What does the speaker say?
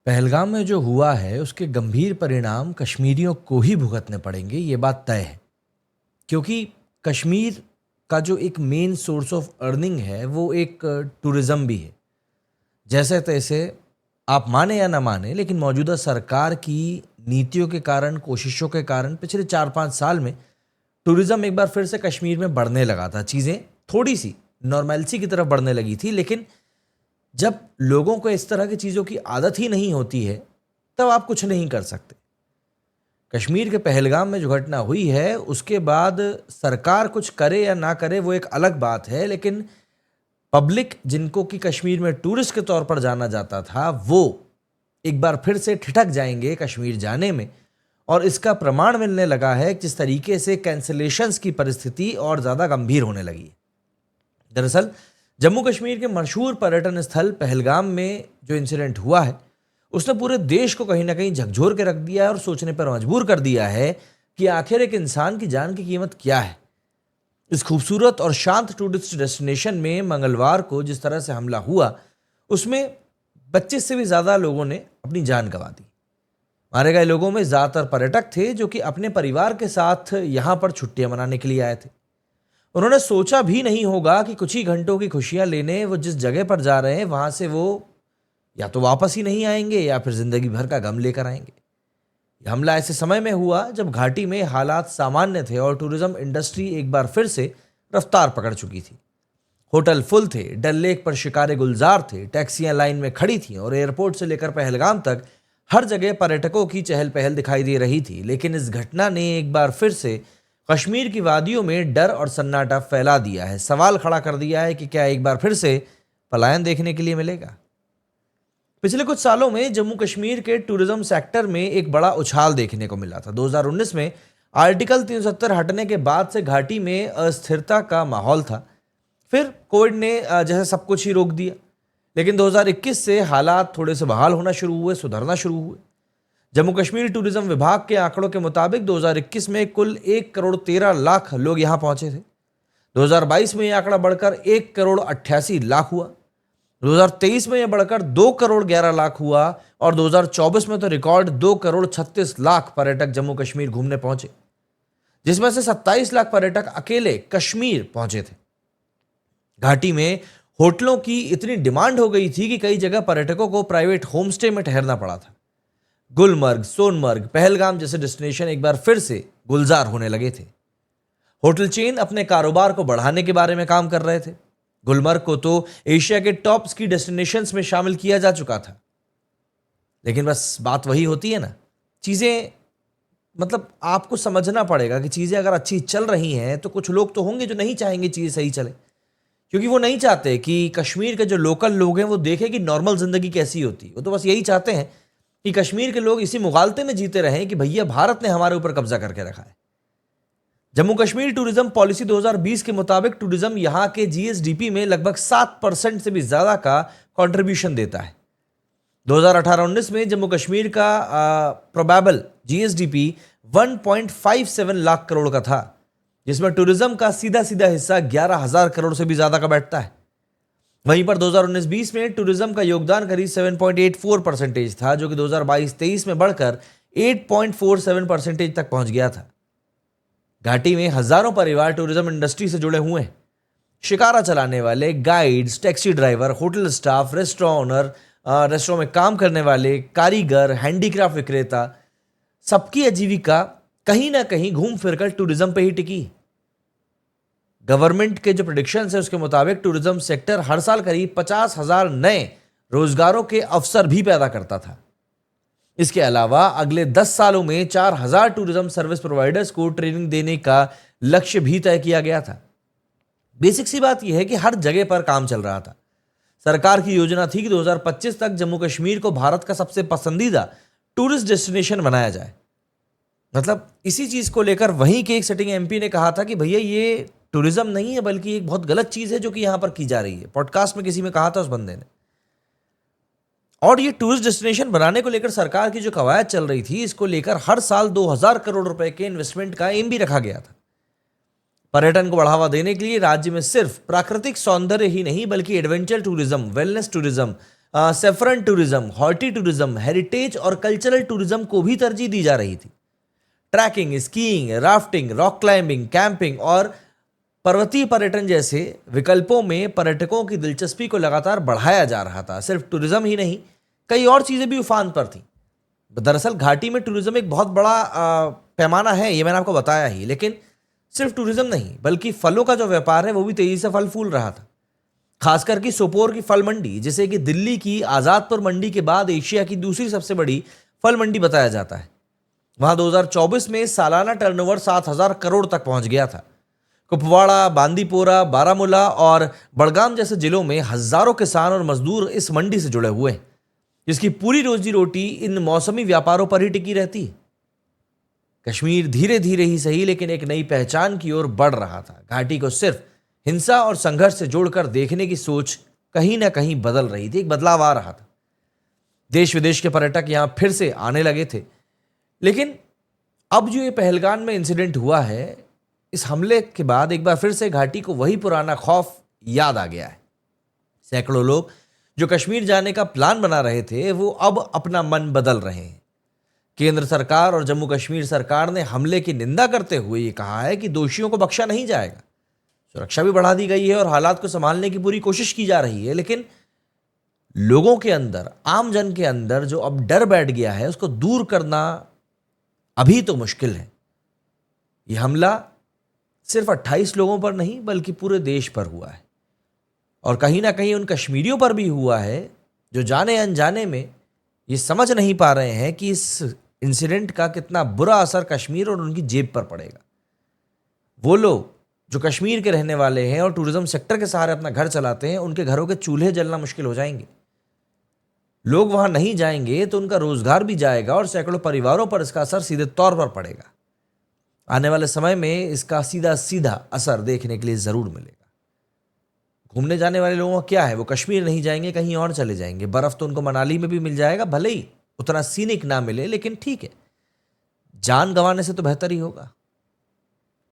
पहलगाम में जो हुआ है उसके गंभीर परिणाम कश्मीरियों को ही भुगतने पड़ेंगे, ये बात तय है। क्योंकि कश्मीर का जो एक मेन सोर्स ऑफ अर्निंग है वो एक टूरिज्म भी है। जैसे तैसे आप माने या ना माने, लेकिन मौजूदा सरकार की नीतियों के कारण, कोशिशों के कारण पिछले 4-5 साल में टूरिज्म एक बार फिर से कश्मीर में बढ़ने लगा था। चीज़ें थोड़ी सी नॉर्मेलिटी की तरफ बढ़ने लगी थी, लेकिन जब लोगों को इस तरह की चीज़ों की आदत ही नहीं होती है तब आप कुछ नहीं कर सकते। कश्मीर के पहलगाम में जो घटना हुई है उसके बाद सरकार कुछ करे या ना करे वो एक अलग बात है, लेकिन पब्लिक जिनको कि कश्मीर में टूरिस्ट के तौर पर जाना जाता था वो एक बार फिर से ठिठक जाएंगे कश्मीर जाने में। और इसका प्रमाण मिलने लगा है कि जिस तरीके से कैंसिलेशंस की परिस्थिति और ज़्यादा गंभीर होने लगी है। दरअसल जम्मू कश्मीर के मशहूर पर्यटन स्थल पहलगाम में जो इंसिडेंट हुआ है उसने पूरे देश को कहीं ना कहीं झकझोर के रख दिया है और सोचने पर मजबूर कर दिया है कि आखिर एक इंसान की जान की कीमत क्या है। इस खूबसूरत और शांत टूरिस्ट डेस्टिनेशन में मंगलवार को जिस तरह से हमला हुआ उसमें 25 से भी ज़्यादा लोगों ने अपनी जान गंवा दी। मारे गए लोगों में ज़्यादातर पर्यटक थे जो कि अपने परिवार के साथ यहाँ पर छुट्टियां मनाने के लिए आए थे। उन्होंने सोचा भी नहीं होगा कि कुछ ही घंटों की खुशियां लेने वो जिस जगह पर जा रहे हैं वहां से वो या तो वापस ही नहीं आएंगे या फिर जिंदगी भर का गम लेकर आएंगे। यह हमला ऐसे समय में हुआ जब घाटी में हालात सामान्य थे और टूरिज्म इंडस्ट्री एक बार फिर से रफ्तार पकड़ चुकी थी। होटल फुल थे, डल लेक पर शिकारे गुलजार थे, टैक्सियां लाइन में खड़ी थीं और एयरपोर्ट से लेकर पहलगाम तक हर जगह पर्यटकों की चहल पहल दिखाई दे रही थी। लेकिन इस घटना ने एक बार फिर से कश्मीर की वादियों में डर और सन्नाटा फैला दिया है। सवाल खड़ा कर दिया है कि क्या एक बार फिर से पलायन देखने के लिए मिलेगा। पिछले कुछ सालों में जम्मू कश्मीर के टूरिज्म सेक्टर में एक बड़ा उछाल देखने को मिला था। 2019 में आर्टिकल 370 हटने के बाद से घाटी में अस्थिरता का माहौल था। फिर कोविड ने जैसे सब कुछ ही रोक दिया, लेकिन 2021 से हालात थोड़े से बहाल होना शुरू हुए, सुधरना शुरू हुए। जम्मू कश्मीर टूरिज्म विभाग के आंकड़ों के मुताबिक 2021 में कुल 1,13,00,000 लोग यहां पहुंचे थे। 2022 में यह आंकड़ा बढ़कर 1,88,00,000 हुआ। 2023 में यह बढ़कर 2,11,00,000 हुआ और 2024 में तो रिकॉर्ड 2,36,00,000 पर्यटक जम्मू कश्मीर घूमने पहुंचे, जिसमें से 27 लाख पर्यटक अकेले कश्मीर पहुंचे थे। घाटी में होटलों की इतनी डिमांड हो गई थी कि कई जगह पर्यटकों को प्राइवेट होमस्टे में ठहरना पड़ा था। गुलमर्ग, सोनमर्ग, पहलगाम जैसे डेस्टिनेशन एक बार फिर से गुलजार होने लगे थे। होटल चेन अपने कारोबार को बढ़ाने के बारे में काम कर रहे थे। गुलमर्ग को तो एशिया के टॉप स्की डेस्टिनेशंस में शामिल किया जा चुका था। लेकिन बस बात वही होती है ना, चीजें मतलब आपको समझना पड़ेगा कि चीजें अगर अच्छी चल रही हैं तो कुछ लोग तो होंगे जो नहीं चाहेंगे चीजें सही चले, क्योंकि वो नहीं चाहते कि कश्मीर के जो लोकल लोग हैं वो देखें कि नॉर्मल जिंदगी कैसी होती है। वो तो बस यही चाहते हैं कि कश्मीर के लोग इसी मुगालते में जीते रहें कि भैया भारत ने हमारे ऊपर कब्जा करके रखा है। जम्मू कश्मीर टूरिज्म पॉलिसी 2020 के मुताबिक टूरिज्म यहां के जीएसडीपी में लगभग 7% से भी ज्यादा का कंट्रीब्यूशन देता है। 2018-19 में जम्मू कश्मीर का प्रोबेबल जीएसडीपी 1.57 लाख करोड़ का था, जिसमें टूरिज्म का सीधा सीधा हिस्सा 11,000 करोड़ से भी ज्यादा का बैठता है। वहीं पर 2019-20 में टूरिज्म का योगदान करीब 7.84% था, जो कि 2022-23 में बढ़कर 8.47% तक पहुंच गया था। घाटी में हजारों परिवार टूरिज्म इंडस्ट्री से जुड़े हुए हैं। शिकारा चलाने वाले, guides, taxi driver, hotel staff, restaurant owner, restaurant में काम करने वाले, कारीगर, हैंडीक्राफ्ट विक्रेता, सबकी आजीविका कहीं ना कहीं घूम फिरकर टूरिज्म पे ही टिकी। गवर्नमेंट के जो प्रेडिक्शन है उसके मुताबिक टूरिज्म सेक्टर हर साल करीब 50,000 नए रोजगारों के अवसर भी पैदा करता था। इसके अलावा अगले 10 सालों में 4,000 टूरिज्म सर्विस प्रोवाइडर्स को ट्रेनिंग देने का लक्ष्य भी तय किया गया था। बेसिक सी बात यह है कि हर जगह पर काम चल रहा था। सरकार की योजना थी कि 2025 तक जम्मू कश्मीर को भारत का सबसे पसंदीदा टूरिस्ट डेस्टिनेशन बनाया जाए। मतलब इसी चीज को लेकर वहीं के एक सिटिंग एमपी ने कहा था कि भैया ये टूरिज्म नहीं है बल्कि एक बहुत गलत चीज है जो कि यहां पर की जा रही है। पॉडकास्ट में किसी में कहा था उस बंदे ने। और ये टूरिस्ट डेस्टिनेशन बनाने को लेकर सरकार की जो कवायद चल रही थी, इसको लेकर हर साल 2,000 करोड़ रुपए के इन्वेस्टमेंट का एम भी रखा गया था। पर्यटन को बढ़ावा देने के लिए राज्य में सिर्फ प्राकृतिक सौंदर्य ही नहीं बल्कि adventure tourism, wellness tourism, saffron tourism, horti tourism, heritage और कल्चरल टूरिज्म को भी तरजीह दी जा रही थी। Trekking, skiing, rafting, rock climbing, camping और पर्वतीय पर्यटन जैसे विकल्पों में पर्यटकों की दिलचस्पी को लगातार बढ़ाया जा रहा था। सिर्फ टूरिज्म ही नहीं, कई और चीजें भी उफान पर थीं। दरअसल घाटी में टूरिज्म एक बहुत बड़ा पैमाना है, ये मैंने आपको बताया ही, लेकिन सिर्फ टूरिज्म नहीं बल्कि फलों का जो व्यापार है वो भी तेजी से फल फूल रहा था। खासकर कि सोपोर की फल मंडी, जिसे कि दिल्ली की आजादपुर मंडी के बाद एशिया की दूसरी सबसे बड़ी फल मंडी बताया जाता है, वहां 2024 में सालाना टर्नओवर 7,000 करोड़ तक पहुंच गया था। कुपवाड़ा, बांदीपोरा, बारामूला और बड़गाम जैसे जिलों में हजारों किसान और मजदूर इस मंडी से जुड़े हुए हैं, जिसकी पूरी रोजी रोटी इन मौसमी व्यापारों पर ही टिकी रहती है। कश्मीर धीरे धीरे ही सही लेकिन एक नई पहचान की ओर बढ़ रहा था। घाटी को सिर्फ हिंसा और संघर्ष से जोड़कर देखने की सोच कहीं ना कहीं बदल रही थी, एक बदलाव आ रहा था। देश विदेश के पर्यटक यहां फिर से आने लगे थे। लेकिन अब जो ये पहलगाम में इंसिडेंट हुआ है, इस हमले के बाद एक बार फिर से घाटी को वही पुराना खौफ याद आ गया है। सैकड़ों लोग जो कश्मीर जाने का प्लान बना रहे थे वो अब अपना मन बदल रहे हैं। केंद्र सरकार और जम्मू कश्मीर सरकार ने हमले की निंदा करते हुए ये कहा है कि दोषियों को बख्शा नहीं जाएगा। सुरक्षा भी बढ़ा दी गई है और हालात को संभालने की पूरी कोशिश की जा रही है। लेकिन लोगों के अंदर, आम जन के अंदर जो अब डर बैठ गया है, उसको दूर करना अभी तो मुश्किल है। यह हमला सिर्फ 28 लोगों पर नहीं बल्कि पूरे देश पर हुआ है और कहीं ना कहीं उन कश्मीरियों पर भी हुआ है जो जाने अनजाने में ये समझ नहीं पा रहे हैं कि इस इंसिडेंट का कितना बुरा असर कश्मीर और उनकी जेब पर पड़ेगा। वो लोग जो कश्मीर के रहने वाले हैं और टूरिज्म सेक्टर के सहारे अपना घर चलाते हैं, उनके घरों के चूल्हे जलना मुश्किल हो जाएंगे। लोग वहां नहीं जाएंगे तो उनका रोजगार भी जाएगा और सैकड़ों परिवारों पर इसका असर सीधे तौर पर पड़ेगा। आने वाले समय में इसका सीधा सीधा असर देखने के लिए जरूर मिलेगा। घूमने जाने वाले लोगों का क्या है, वो कश्मीर नहीं जाएंगे, कहीं और चले जाएंगे। बर्फ तो उनको मनाली में भी मिल जाएगा, भले ही उतना सीनिक ना मिले, लेकिन ठीक है, जान गंवाने से तो बेहतर ही होगा।